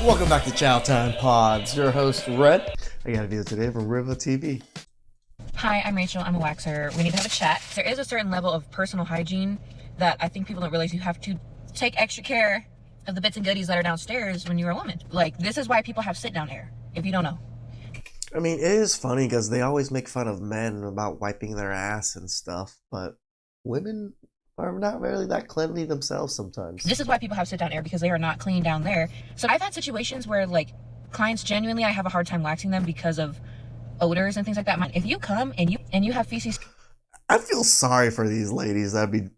Welcome back to Chow Time Pods. Your host, Red. I got a video today from Riva TV. Hi, I'm Rachel. I'm a waxer. We need to have a chat. There is a certain level of personal hygiene that I think people don't realize you have to take extra care of the bits and goodies that are downstairs when you're a woman. Like, this is why people have sit-down air, if you don't know. I mean, it is funny because they always make fun of men about wiping their ass and stuff, but women are not really that cleanly themselves sometimes. This is why people have sit-down air, because they are not clean down there. So I've had situations where, like, clients genuinely, I have a hard time waxing them because of odors and things like that. If you come and you have feces, I feel sorry for these ladies that be,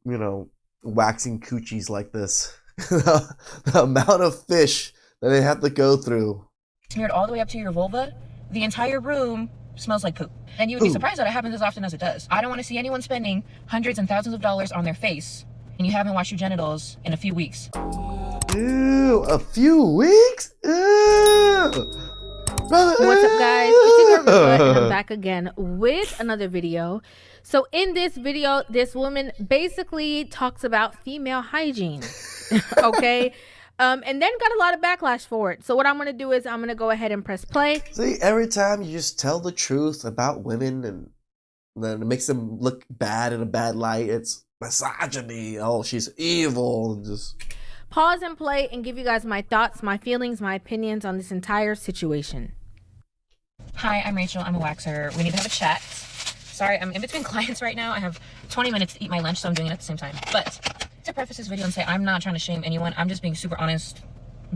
waxing coochies like this. The amount of fish that they have to go through. Smeared all the way up to your vulva, the entire room smells like poop. And you would be surprised that it happens as often as it does. I don't want to see anyone spending hundreds and thousands of dollars on their face and you haven't washed your genitals in a few weeks. Ew, a few weeks? Ew. Brother, what's up, guys? It's your girl Riva, and I'm back again with another video. So in this video, this woman basically talks about female hygiene. Okay? And then got a lot of backlash for it. So what I'm going to do is I'm going to go ahead and press play. See, every time you just tell the truth about women and then it makes them look bad in a bad light, it's misogyny. Oh, she's evil. And just pause and play and give you guys my thoughts, my feelings, my opinions on this entire situation. Hi, I'm Rachel. I'm a waxer. We need to have a chat. Sorry, I'm in between clients right now. I have 20 minutes to eat my lunch, so I'm doing it at the same time. But to preface this video and say I'm not trying to shame anyone, I'm just being super honest.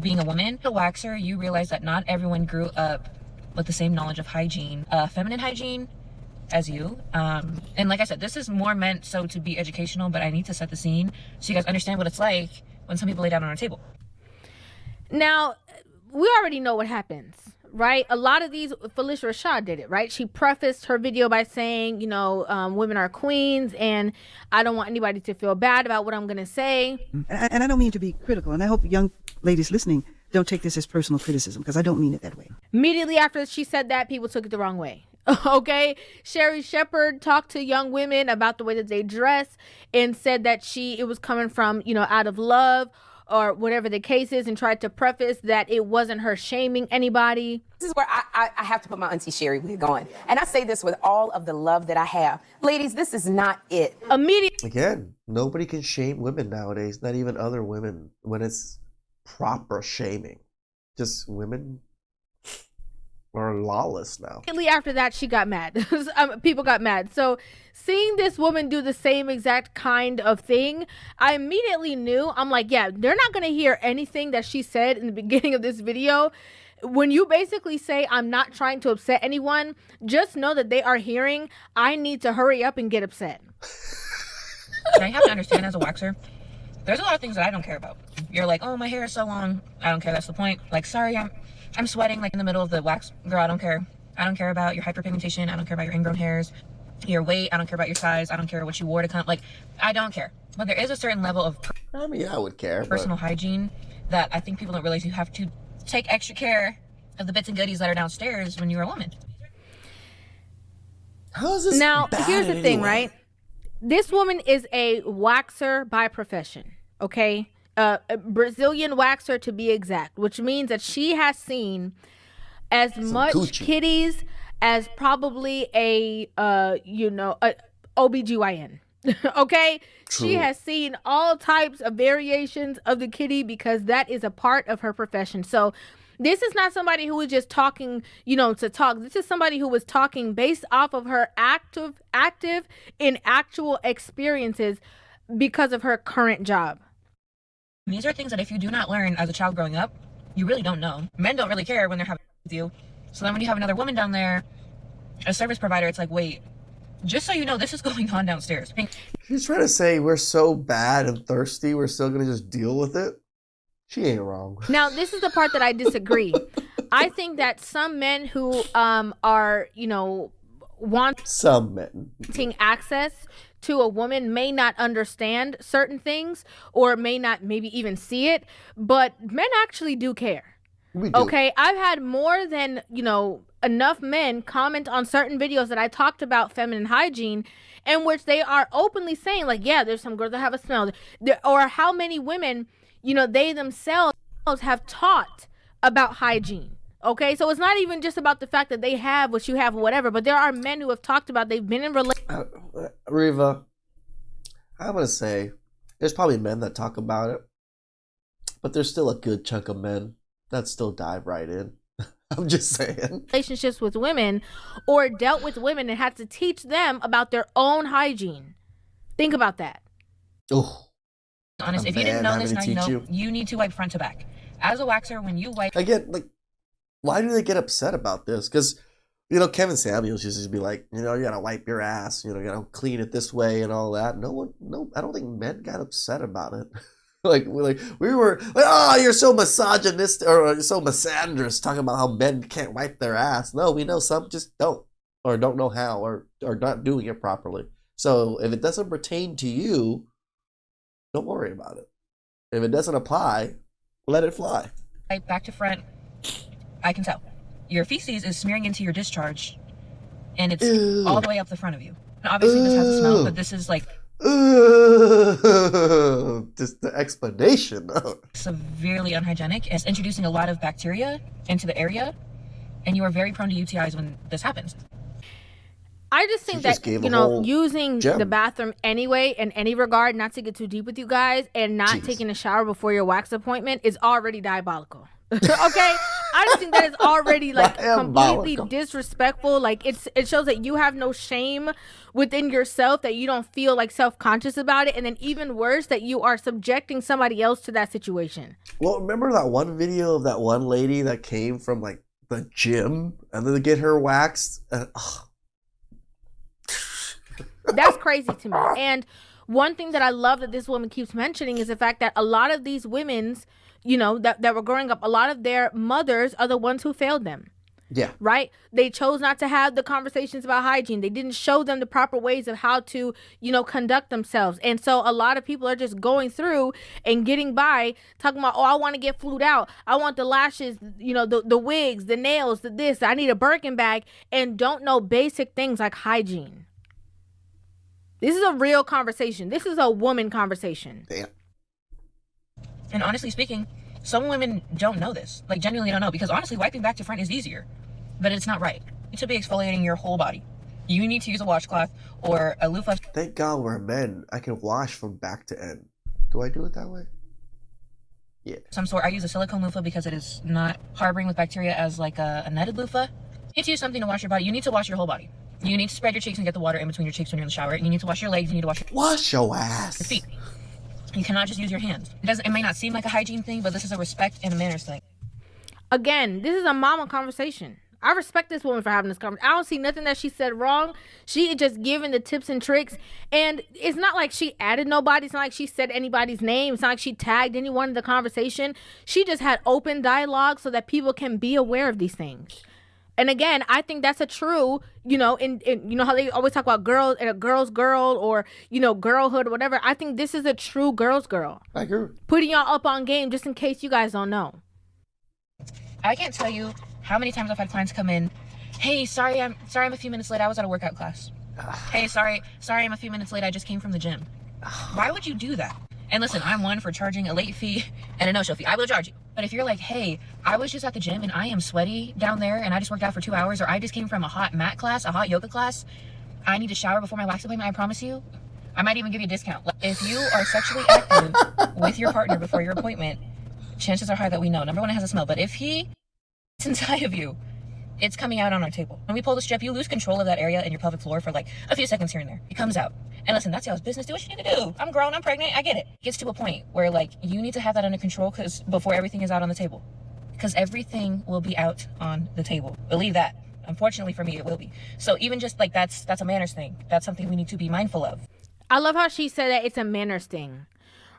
Being a woman, a waxer, you realize that not everyone grew up with the same knowledge of hygiene, feminine hygiene, as you. And like I said, this is more meant so to be educational, but I need to set the scene so you guys understand what it's like when some people lay down on a table. Now, we already know what happens, right? A lot of these, Felicia Rashad did it, right? She prefaced her video by saying, women are queens and I don't want anybody to feel bad about what I'm going to say. And I don't mean to be critical, and I hope young ladies listening don't take this as personal criticism, because I don't mean it that way. Immediately after she said that, people took it the wrong way. Okay, Sherry Shepherd talked to young women about the way that they dress and said that it was coming from, out of love or whatever the case is, and tried to preface that it wasn't her shaming anybody. This is where I have to put my Auntie Sherry wig on. And I say this with all of the love that I have. Ladies, this is not it. Immediately. Again, nobody can shame women nowadays, not even other women, when it's proper shaming. Just women are lawless now. Immediately after that, she got mad. People got mad. So seeing this woman do the same exact kind of thing, I immediately knew, I'm like, yeah, they're not going to hear anything that she said in the beginning of this video. When you basically say, I'm not trying to upset anyone, just know that they are hearing, I need to hurry up and get upset. I have to understand, as a waxer, there's a lot of things that I don't care about. You're like, oh, my hair is so long. I don't care. That's the point. Like, sorry, I'm sweating like in the middle of the wax. Girl, I don't care. I don't care about your hyperpigmentation. I don't care about your ingrown hairs, your weight. I don't care about your size. I don't care what you wore to come. Like, I don't care. But there is a certain level of I mean, I would care. personal hygiene that I think people don't realize you have to take extra care of the bits and goodies that are downstairs when you're a woman. How is this Now, bad here's the in thing, any way? right? This woman is a waxer by profession, okay? A Brazilian waxer to be exact, which means that she has seen as much coochie. kitties as probably a OBGYN. Okay? True. She has seen all types of variations of the kitty because that is a part of her profession. So this is not somebody who is just talking, to talk. This is somebody who was talking based off of her active in actual experiences because of her current job. These are things that if you do not learn as a child growing up, you really don't know. Men don't really care when they're having with you. So then when you have another woman down there, a service provider, it's like, wait, just so you know, this is going on downstairs. She's trying to say we're so bad and thirsty, we're still going to just deal with it. She ain't wrong. Now, this is the part that I disagree. I think that some men who are, Some men. wanting access to a woman may not understand certain things or may not maybe even see it, but men actually do care. We do. Okay, I've had more than, enough men comment on certain videos that I talked about feminine hygiene, in which they are openly saying, like, yeah, there's some girls that have a smell. Or how many women, they themselves have taught about hygiene. Okay, so it's not even just about the fact that they have what you have or whatever, but there are men who have talked about they've been in relationships. Riva, I'm gonna say there's probably men that talk about it, but there's still a good chunk of men that still dive right in. I'm just saying. Relationships with women or dealt with women and had to teach them about their own hygiene. Think about that. Oh, Honest, if you didn't know this, now you know. You need to wipe front to back. As a waxer, when you wipe, again, like, why do they get upset about this? Because, you know, Kevin Samuels used to be like, you know, you gotta wipe your ass, you know, you gotta clean it this way and all that. No, I don't think men got upset about it. we were like, oh, you're so misogynist or you're so misandrous talking about how men can't wipe their ass. No, we know some just don't, or don't know how, or not doing it properly. So if it doesn't pertain to you, don't worry about it. If it doesn't apply, let it fly. back to front, I can tell. Your feces is smearing into your discharge, and it's all the way up the front of you. And obviously, this has a smell, but this is like just the explanation. severely unhygienic. It's introducing a lot of bacteria into the area, and you are very prone to UTIs when this happens. I just think that, you know, using the bathroom anyway, in any regard, not to get too deep with you guys, and not taking a shower before your wax appointment is already diabolical. Okay? I just think that is already like completely disrespectful. Like it shows that you have no shame within yourself, that you don't feel like self-conscious about it, and then even worse, that you are subjecting somebody else to that situation. Well, remember that one video of that one lady that came from like the gym and then to get her waxed? That's crazy to me. And one thing that I love that this woman keeps mentioning is the fact that a lot of these women's, you know, that were growing up, a lot of their mothers are the ones who failed them. Yeah. Right? They chose not to have the conversations about hygiene. They didn't show them the proper ways of how to, you know, conduct themselves. And so a lot of people are just going through and getting by talking about, oh, I want to get flued out. I want the lashes, you know, the wigs, the nails, the this. I need a Birkin bag, and don't know basic things like hygiene. This is a real conversation. This is a woman conversation. Damn. And honestly speaking, some women don't know this. Like, genuinely don't know. Because honestly, wiping back to front is easier. But it's not right. You should be exfoliating your whole body. You need to use a washcloth or a loofah. Thank God we're men. I can wash from back to end. Do I do it that way? Yeah. Some sort. I use a silicone loofah because it is not harboring with bacteria as like a netted loofah. You need to use something to wash your body. You need to wash your whole body. You need to spread your cheeks and get the water in between your cheeks when you're in the shower. You need to wash your legs. You need to wash your ass. Your feet. You cannot just use your hands. It may not seem like a hygiene thing, but this is a respect and a manners thing. Again, this is a mama conversation. I respect this woman for having this conversation. I don't see nothing that she said wrong. She just giving the tips and tricks. And it's not like she added nobody. It's not like she said anybody's name. It's not like she tagged anyone in the conversation. She just had open dialogue so that people can be aware of these things. And again, I think that's a true, you know, in you know how they always talk about girls and a girl's girl, or, you know, girlhood or whatever. I think this is a true girl's girl. I agree. Putting y'all up on game just in case you guys don't know. I can't tell you how many times I've had clients come in. Hey, sorry I'm a few minutes late. I was at a workout class. Hey, sorry I'm a few minutes late. I just came from the gym. Why would you do that? And listen, I'm one for charging a late fee and a no-show fee. I will charge you. But if you're like, hey, I was just at the gym and I am sweaty down there and I just worked out for 2 hours, or I just came from a hot mat class, a hot yoga class, I need to shower before my wax appointment, I promise you, I might even give you a discount. If you are sexually active with your partner before your appointment, chances are high that we know. Number one, it has a smell. But if he is inside of you, it's coming out on our table. When we pull the strip, you lose control of that area in your pelvic floor for like a few seconds here and there. It comes out. And listen, that's y'all's business. Do what you need to do. I'm grown, I'm pregnant, I get it. It gets to a point where like you need to have that under control before everything is out on the table. Because everything will be out on the table. Believe that. Unfortunately for me, it will be. So even just like that's a manners thing. That's something we need to be mindful of. I love how she said that it's a manners thing.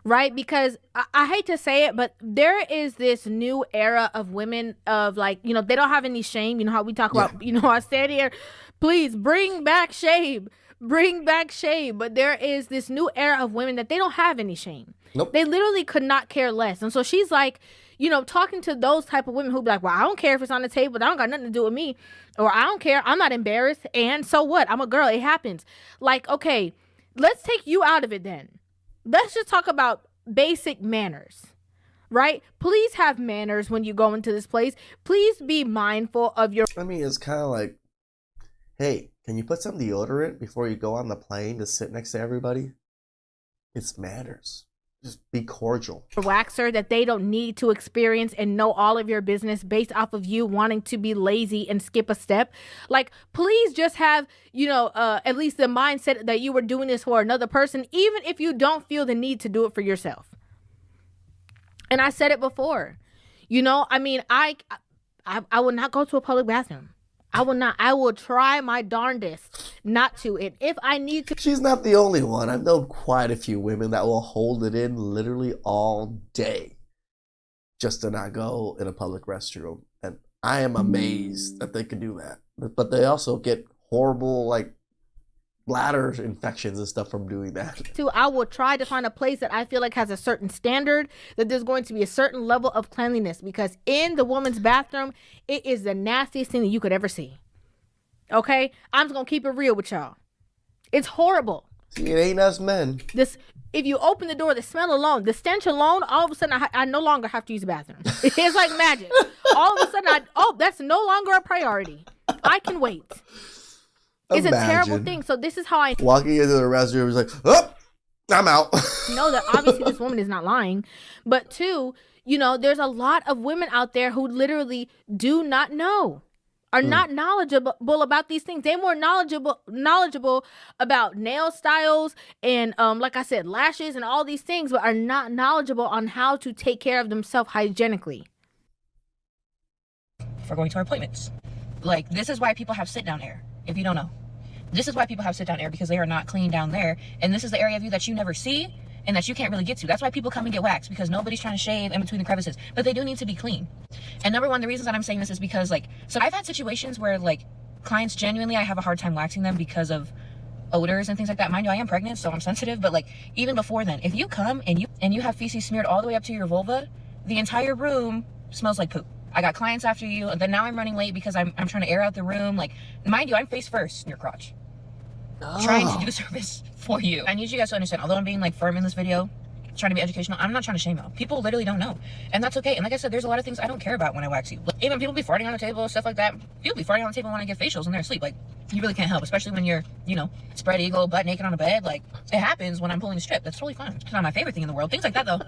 Right? Because I hate to say it, but there is this new era of women of like, you know, they don't have any shame. You know how we talk about, you know, I said here, please bring back shame. Bring back shame. But there is this new era of women that they don't have any shame. Nope. They literally could not care less. And so she's like, you know, talking to those type of women who be like, well, I don't care if it's on the table. That don't got nothing to do with me. Or I don't care. I'm not embarrassed. And so what? I'm a girl. It happens. Like, okay, let's take you out of it then. Let's just talk about basic manners. right? Please have manners when you go into this place. Please be mindful of your. I mean, it's kind of like, hey, can you put some deodorant before you go on the plane to sit next to everybody? It's manners. Just be cordial. Waxer that they don't need to experience and know all of your business based off of you wanting to be lazy and skip a step. Like, please just have, at least the mindset that you were doing this for another person, even if you don't feel the need to do it for yourself. And I said it before, I mean, I will not go to a public bathroom. I will not. I will try my darndest not to. And if I need to. She's not the only one. I've known quite a few women that will hold it in literally all day just to not go in a public restroom. And I am amazed that they can do that. But they also get horrible, bladder infections and stuff from doing that. I will try to find a place that I feel like has a certain standard, that there's going to be a certain level of cleanliness, because in the woman's bathroom, it is the nastiest thing that you could ever see. Okay? I'm just going to keep it real with y'all. It's horrible. See, it ain't us men. If you open the door, the smell alone, the stench alone, all of a sudden I no longer have to use the bathroom. It's like magic. All of a sudden, that's no longer a priority. I can wait. It's a terrible thing. So this is how I walking into the restroom is like, oh, I'm out. know that obviously this woman is not lying. But two, there's a lot of women out there who literally do not know, are not knowledgeable about these things. They're more knowledgeable about nail styles and like I said, lashes and all these things, but are not knowledgeable on how to take care of themselves hygienically. For going to our appointments. Like, this is why people have sit down air. If you don't know, this is why people have sit down air, because they are not clean down there. And this is the area of you that you never see and that you can't really get to. That's why people come and get waxed, because nobody's trying to shave in between the crevices, but they do need to be clean. And number one, the reason that I'm saying this is because so I've had situations where clients genuinely, I have a hard time waxing them because of odors and things like that. Mind you, I am pregnant, so I'm sensitive, but even before then, if you come and you have feces smeared all the way up to your vulva, the entire room smells like poop. I got clients after you, and then now I'm running late because I'm trying to air out the room. Mind you, I'm face first in your crotch. Trying to do service for you. I need you guys to understand, although I'm being firm in this video, trying to be educational, I'm not trying to shame you. People literally don't know. And that's okay. And like I said, there's a lot of things I don't care about when I wax you. Even people be farting on the table, stuff like that. People be farting on the table when I get facials and they're asleep. You really can't help, especially when you're, spread eagle, butt naked on a bed. It happens when I'm pulling the strip. That's totally fine. It's not my favorite thing in the world. Things like that, though,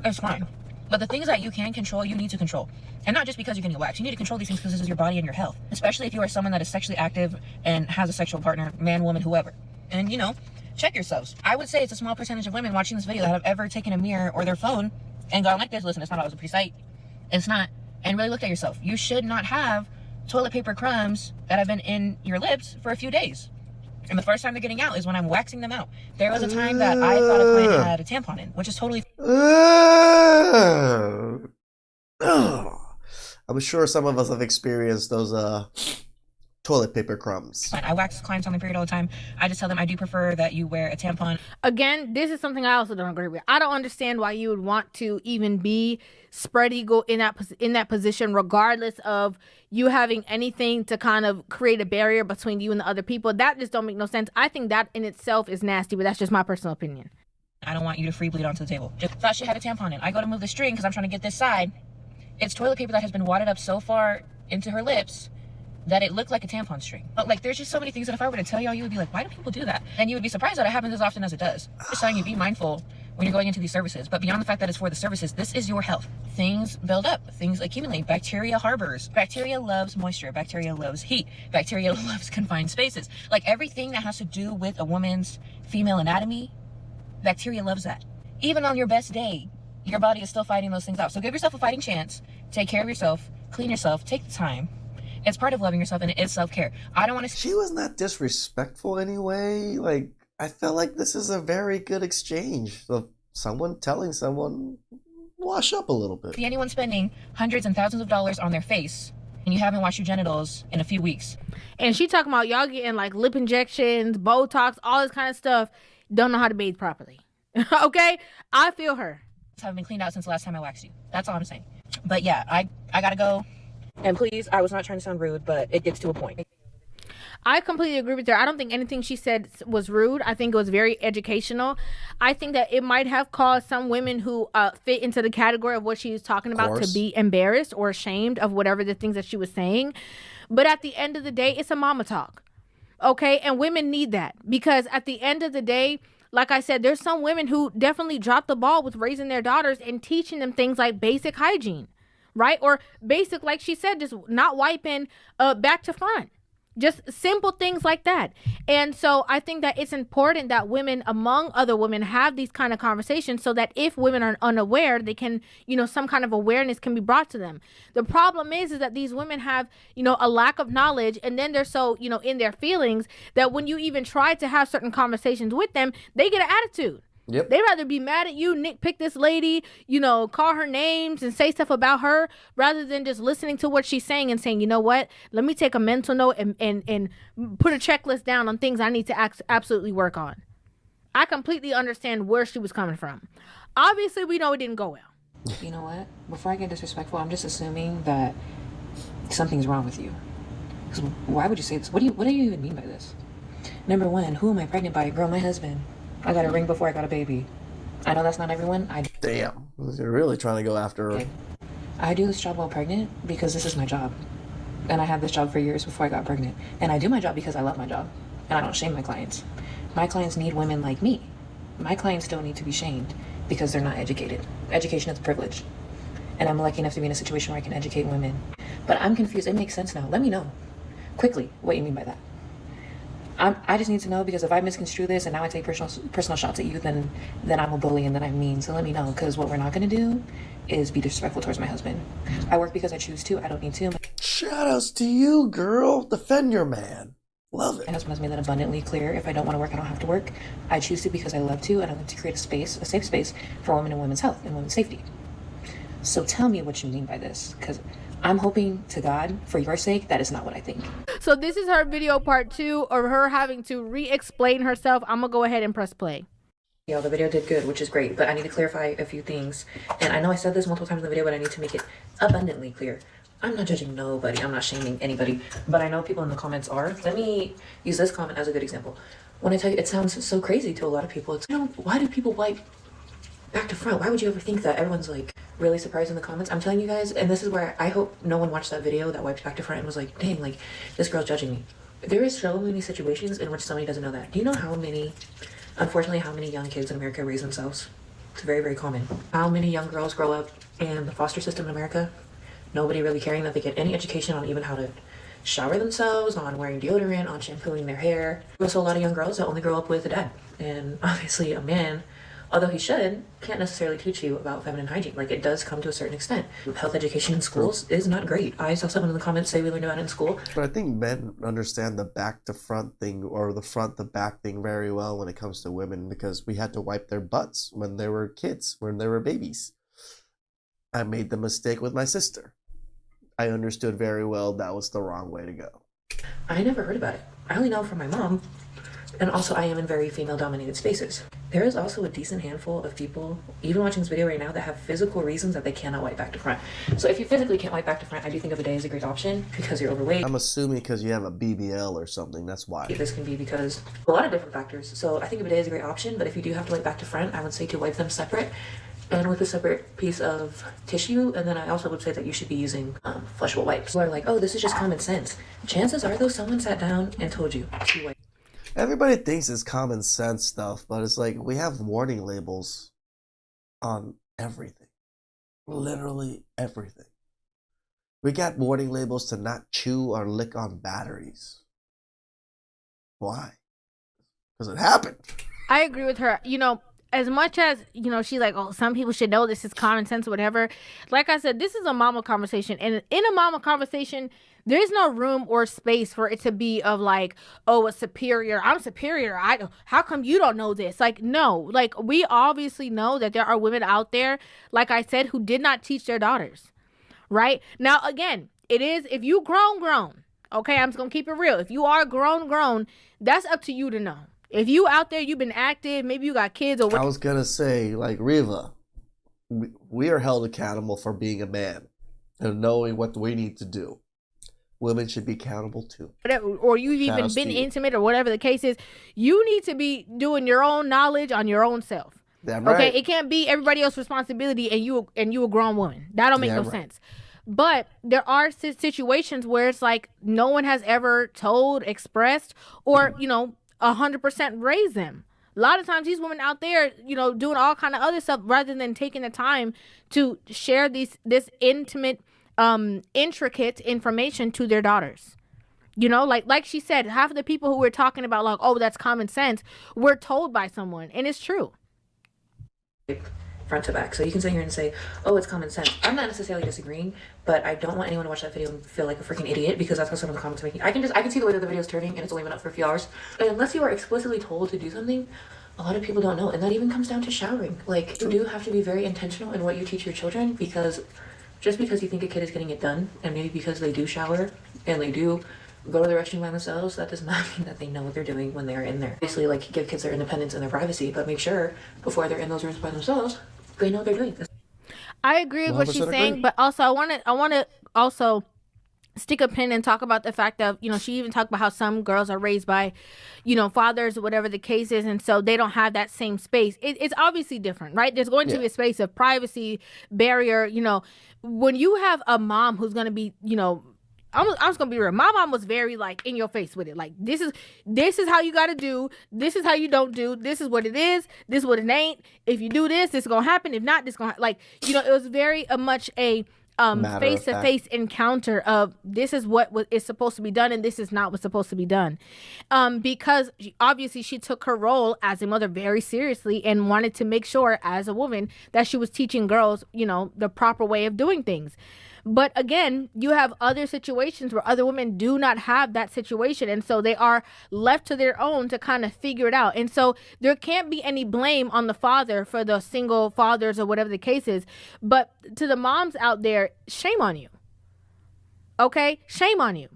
it's fine. But the things that you can control, you need to control. And not just because you're getting a wax. You need to control these things because this is your body and your health. Especially if you are someone that is sexually active and has a sexual partner, man, woman, whoever. And, check yourselves. I would say it's a small percentage of women watching this video that have ever taken a mirror or their phone and gone like this. Listen, it's not always a pretty sight. It's not. And really looked at yourself. You should not have toilet paper crumbs that have been in your lips for a few days. And the first time they're getting out is when I'm waxing them out. There was a time that I thought a client had a tampon in, which is totally... I'm sure some of us have experienced those toilet paper crumbs. I wax clients on their period all the time. I just tell them I do prefer that you wear a tampon. Again, this is something I also don't agree with. I don't understand why you would want to even be spread eagle in that position, regardless of you having anything to kind of create a barrier between you and the other people. That just don't make no sense. I think that in itself is nasty, but that's just my personal opinion. I don't want you to free bleed onto the table. Just thought she had a tampon in. I go to move the string because I'm trying to get this side. It's toilet paper that has been wadded up so far into her lips that it looked like a tampon string. But there's just so many things that if I were to tell y'all, you would be like, why do people do that? And you would be surprised that it happens as often as it does. Just telling you, be mindful when you're going into these services. But beyond the fact that it's for the services, this is your health. Things build up, things accumulate. Bacteria harbors. Bacteria loves moisture. Bacteria loves heat. Bacteria loves confined spaces. Everything that has to do with a woman's female anatomy, bacteria loves that. Even on your best day, your body is still fighting those things out. So give yourself a fighting chance. Take care of yourself. Clean yourself. Take the time. It's part of loving yourself, and it is self-care. I don't want to... She was not disrespectful anyway. I felt like this is a very good exchange of someone telling someone, wash up a little bit. See anyone spending hundreds and thousands of dollars on their face, and you haven't washed your genitals in a few weeks. And she talking about y'all getting lip injections, Botox, all this kind of stuff. Don't know how to bathe properly. Okay? I feel her. Haven't been cleaned out since the last time I waxed you. That's all I'm saying. But yeah, I gotta go. And please, I was not trying to sound rude, but it gets to a point. I completely agree with her. I don't think anything she said was rude. I think it was very educational. I think that it might have caused some women who fit into the category of what she was talking about to be embarrassed or ashamed of whatever the things that she was saying. But at the end of the day, it's a mama talk. Okay? And women need that, because at the end of the day, like I said, there's some women who definitely drop the ball with raising their daughters and teaching them things like basic hygiene, right? Or basic, like she said, just not wiping back to front. Just simple things like that. And so I think that it's important that women, among other women, have these kind of conversations so that if women are unaware, they can, some kind of awareness can be brought to them. The problem is that these women have, a lack of knowledge, and then they're so, in their feelings that when you even try to have certain conversations with them, they get an attitude. Yep. They'd rather be mad at you, nitpick this lady, call her names and say stuff about her, rather than just listening to what she's saying and saying, you know what, let me take a mental note and put a checklist down on things I need to absolutely work on. I completely understand where she was coming from. Obviously, we know it didn't go well. You know what? Before I get disrespectful, I'm just assuming that something's wrong with you. Because why would you say this? What do you even mean by this? Number one, who am I pregnant by? Girl, my husband. I got a ring before I got a baby. I know that's not everyone. Damn. You're really trying to go after her. I do this job while pregnant because this is my job. And I had this job for years before I got pregnant. And I do my job because I love my job. And I don't shame my clients. My clients need women like me. My clients don't need to be shamed because they're not educated. Education is a privilege. And I'm lucky enough to be in a situation where I can educate women. But I'm confused. It makes sense now. Let me know quickly what you mean by that. I just need to know, because if I misconstrue this and now I take personal shots at you, then I'm a bully and then I'm mean. So let me know, because what we're not going to do is be disrespectful towards my husband. I work because I choose to. I don't need to. Shout outs to you, girl. Defend your man. Love it. My husband has made that abundantly clear. If I don't want to work, I don't have to work. I choose to because I love to, and I love to create a safe space for women and women's health and women's safety. So tell me what you mean by this, because I'm hoping to God, for your sake, that is not what I think. So this is her video part 2 of her having to re-explain herself. I'm gonna go ahead and press play. Yeah, the video did good, which is great, but I need to clarify a few things. And I know I said this multiple times in the video, but I need to make it abundantly clear. I'm not judging nobody. I'm not shaming anybody, but I know people in the comments are. Let me use this comment as a good example. When I tell you, it sounds so crazy to a lot of people. It's, why do people wipe back to front? Why would you ever think that? Everyone's like really surprised in the comments. I'm telling you guys, and this is where I hope no one watched that video that wiped back to front and was like, dang, like this girl's judging me. There is so many situations in which somebody doesn't know that. Do you know unfortunately, how many young kids in America raise themselves? It's very, very common. How many young girls grow up in the foster system in America? Nobody really caring that they get any education on even how to shower themselves, on wearing deodorant, on shampooing their hair. There's also a lot of young girls that only grow up with a dad. And obviously a man, although he can't necessarily teach you about feminine hygiene. Like, it does come to a certain extent. Health education in schools is not great. I saw someone in the comments say we learned about it in school. But I think men understand the back to front thing, or the front to back thing, very well when it comes to women, because we had to wipe their butts when they were kids, when they were babies. I made the mistake with my sister. I understood very well that was the wrong way to go. I never heard about it. I only know from my mom. And also, I am in very female-dominated spaces. There is also a decent handful of people, even watching this video right now, that have physical reasons that they cannot wipe back to front. So if you physically can't wipe back to front, I do think a bidet is a great option because you're overweight. I'm assuming because you have a BBL or something, that's why. This can be because a lot of different factors. So I think a bidet is a great option, but if you do have to wipe back to front, I would say to wipe them separate and with a separate piece of tissue. And then I also would say that you should be using flushable wipes. People are like, oh, this is just common sense. Chances are, though, someone sat down and told you to wipe. Everybody thinks it's common sense stuff, but it's like we have warning labels on everything. Literally everything. We got warning labels to not chew or lick on batteries. Why? Because it happened. I agree with her. As much as, she's like, oh, some people should know this is common sense or whatever. Like I said, this is a mama conversation. And in a mama conversation, there's no room or space for it to be of like, oh, a superior. I'm superior. How come you don't know this? Like, no. Like, we obviously know that there are women out there, like I said, who did not teach their daughters. Right? Now, again, it is, if you grown. Okay, I'm just going to keep it real. If you are grown, that's up to you to know. If you out there, you've been active, maybe you got kids or what. I was going to say, like, Riva, we are held accountable for being a man and knowing what we need to do. women should be accountable too. Or you've even Shout-outs been to you. intimate or whatever the case is, you need to be doing your own knowledge on your own self. Damn Okay, right. it can't be everybody else's responsibility and you a grown woman. That don't make Yeah, no right. sense. But there are situations where it's like no one has ever told, expressed, or 100% raised them. A lot of times these women out there, doing all kind of other stuff rather than taking the time to share this intimate, intricate information to their daughters. Like she said, half of the people who we're talking about, like, oh, that's common sense, were told by someone, and it's true. Front to back. So you can sit here and say, oh, it's common sense. I'm not necessarily disagreeing, but I don't want anyone to watch that video and feel like a freaking idiot, because that's what some of the comments are making. I can see the way that the video is turning, and it's only been up for a few hours. And unless you are explicitly told to do something, a lot of people don't know. And that even comes down to showering. Like, you do have to be very intentional in what you teach your children, because just because you think a kid is getting it done, and maybe because they do shower and they do go to the restroom by themselves, that does not mean that they know what they're doing when they're in there. Obviously, like, give kids their independence and their privacy, but make sure before they're in those rooms by themselves, they know what they're doing. I agree with what she's 100% saying, agree. but also I want to also stick a pin and talk about the fact of, she even talked about how some girls are raised by, fathers or whatever the case is, and so they don't have that same space. It's obviously different, right? There's going to be a space of privacy barrier. When you have a mom who's going to be, I'm just gonna be real. My mom was very like in your face with it. Like, this is how you gotta do. This is how you don't do. This is what it is. This is what it ain't. If you do this, this is gonna happen. If not, this gonna it was very much a Matter of face-to-face encounter of this is what is supposed to be done and this is not what's supposed to be done, because obviously she took her role as a mother very seriously and wanted to make sure as a woman that she was teaching girls the proper way of doing things. But again, you have other situations where other women do not have that situation. And so they are left to their own to kind of figure it out. And so there can't be any blame on the father for the single fathers or whatever the case is. But to the moms out there, shame on you. Okay? Shame on you.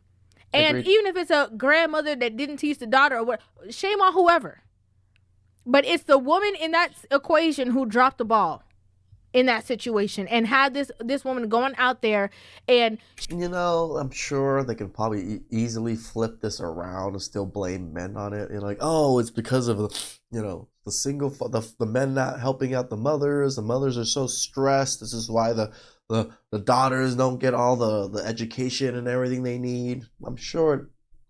And Agreed. even if it's a grandmother that didn't teach the daughter or what, shame on whoever. But it's the woman in that equation who dropped the ball in that situation and had this woman going out there and I'm sure they can probably easily flip this around and still blame men on it. Like, oh, it's because of the single the men not helping out the mothers. The mothers are so stressed. This is why the daughters don't get all the education and everything they need. I'm sure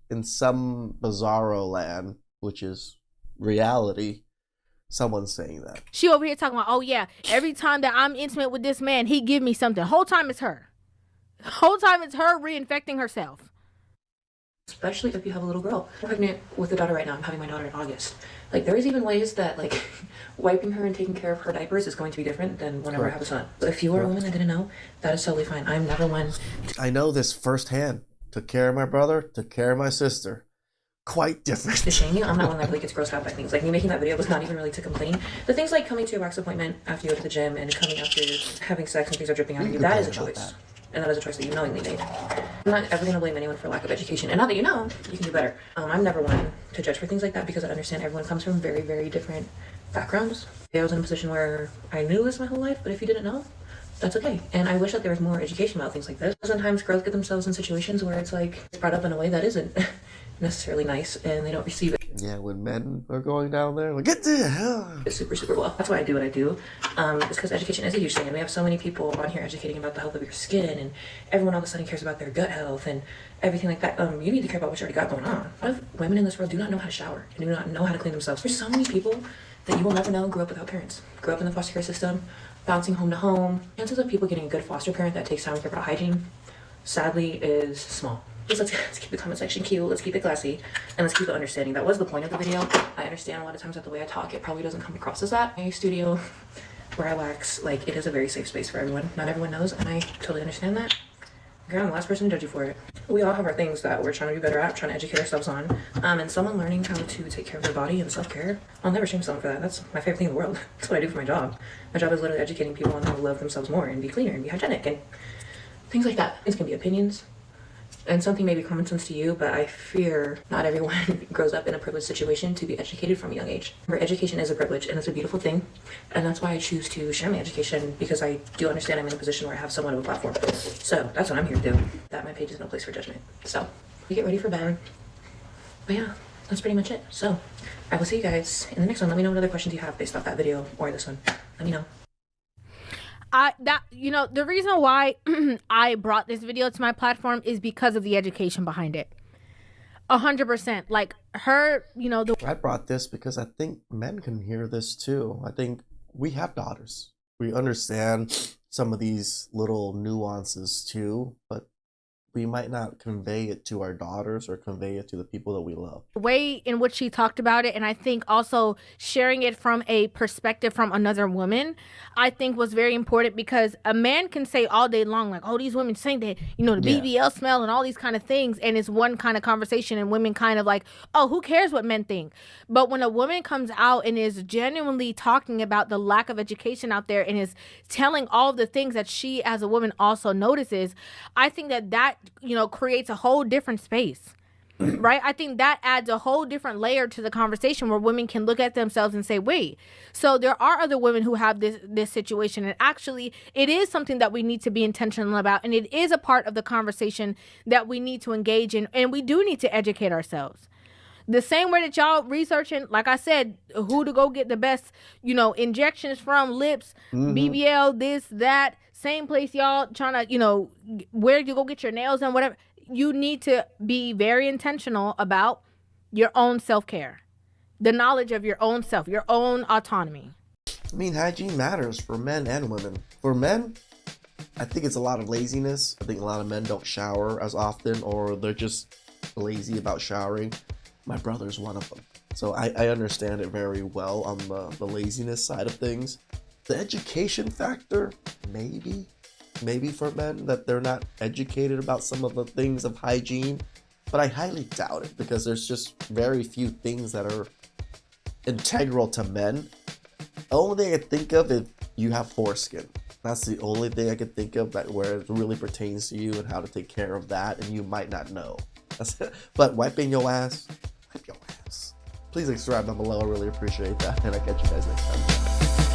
in some bizarro land, which is reality, someone's saying that. she over here talking about, oh yeah, every time that I'm intimate with this man, he give me something. Whole time it's her. Whole time it's her reinfecting herself. Especially if you have a little girl. I'm pregnant with a daughter right now. I'm having my daughter in August. Like, there's even ways that, like, wiping her and taking care of her diapers is going to be different than whenever I have a son. So if you are a woman that didn't know, that is totally fine. I'm never one I know this firsthand. Took care of my brother, took care of my sister. Quite different. to shame you. I'm not one that really gets grossed out by things. Like, me making that video was not even really to complain. The things like coming to a wax appointment after you go to the gym and coming after having sex and things are dripping out of you, that is a choice. And that is a choice that you knowingly made. I'm not ever going to blame anyone for lack of education. And now that you know, you can do better. I'm never one to judge for things like that because I understand everyone comes from very, very different backgrounds. I was in a position where I knew this my whole life, but if you didn't know, that's okay. And I wish that there was more education about things like this. Sometimes girls get themselves in situations where it's like, it's brought up in a way that isn't necessarily nice and they don't receive it. Yeah, when men are going down there, like, get the hell. It's super, super well. That's why I do what I do. It's because education is a huge thing, and we have so many people on here educating about the health of your skin, and everyone all of a sudden cares about their gut health and everything like that. You need to care about what you already got going on. A lot of women in this world do not know how to shower and do not know how to clean themselves. There's so many people that you will never know grew up without parents, grew up in the foster care system, bouncing home to home. Chances of people getting a good foster parent that takes time to care about hygiene, sadly, is small. Let's keep the comment section cute, let's keep it classy, and let's keep it understanding. That was the point of the video. I understand a lot of times that the way I talk, it probably doesn't come across as that. My studio, where I wax, like, it is a very safe space for everyone. Not everyone knows, and I totally understand that. Girl, I'm the last person to judge you for it. We all have our things that we're trying to be better at, trying to educate ourselves on. And someone learning how to take care of their body and self-care, I'll never shame someone for that. That's my favorite thing in the world. That's what I do for my job. My job is literally educating people on how to love themselves more and be cleaner and be hygienic and things like that. Things can be opinions. And something may be common sense to you, but I fear not everyone grows up in a privileged situation to be educated from a young age. Remember, education is a privilege and it's a beautiful thing. And that's why I choose to share my education, because I do understand I'm in a position where I have somewhat of a platform. So that's what I'm here to do. That my page is no place for judgment. So we get ready for bed. But yeah, that's pretty much it. So I will see you guys in the next one. Let me know what other questions you have based off that video or this one. Let me know. The reason why I brought this video to my platform is because of the education behind it. 100%. Like her, I brought this because I think men can hear this too. I think we have daughters. We understand some of these little nuances too, but we might not convey it to our daughters or convey it to the people that we love. The way in which she talked about it, and I think also sharing it from a perspective from another woman, I think was very important, because a man can say all day long, like, oh, these women saying that, the BBL smell and all these kind of things, and it's one kind of conversation, and women kind of like, oh, who cares what men think? But when a woman comes out and is genuinely talking about the lack of education out there and is telling all of the things that she as a woman also notices, I think that creates a whole different space. Right? I think that adds a whole different layer to the conversation, where women can look at themselves and say, wait, so there are other women who have this situation, and actually it is something that we need to be intentional about, and it is a part of the conversation that we need to engage in, and we do need to educate ourselves. The same way that y'all researching, like I said, who to go get the best, injections from, lips, BBL, this, that, same place y'all trying to, where you go get your nails done, whatever. You need to be very intentional about your own self-care, the knowledge of your own self, your own autonomy. I mean, hygiene matters for men and women. For men, I think it's a lot of laziness. I think a lot of men don't shower as often, or they're just lazy about showering. My brother's one of them. So I understand it very well on the laziness side of things. The education factor, maybe for men, that they're not educated about some of the things of hygiene, but I highly doubt it, because there's just very few things that are integral to men. The only thing I can think of is you have foreskin. That's the only thing I can think of that where it really pertains to you and how to take care of that, and you might not know. That's it. But wiping your ass, wipe your ass. Please subscribe down below. I really appreciate that, and I'll catch you guys next time.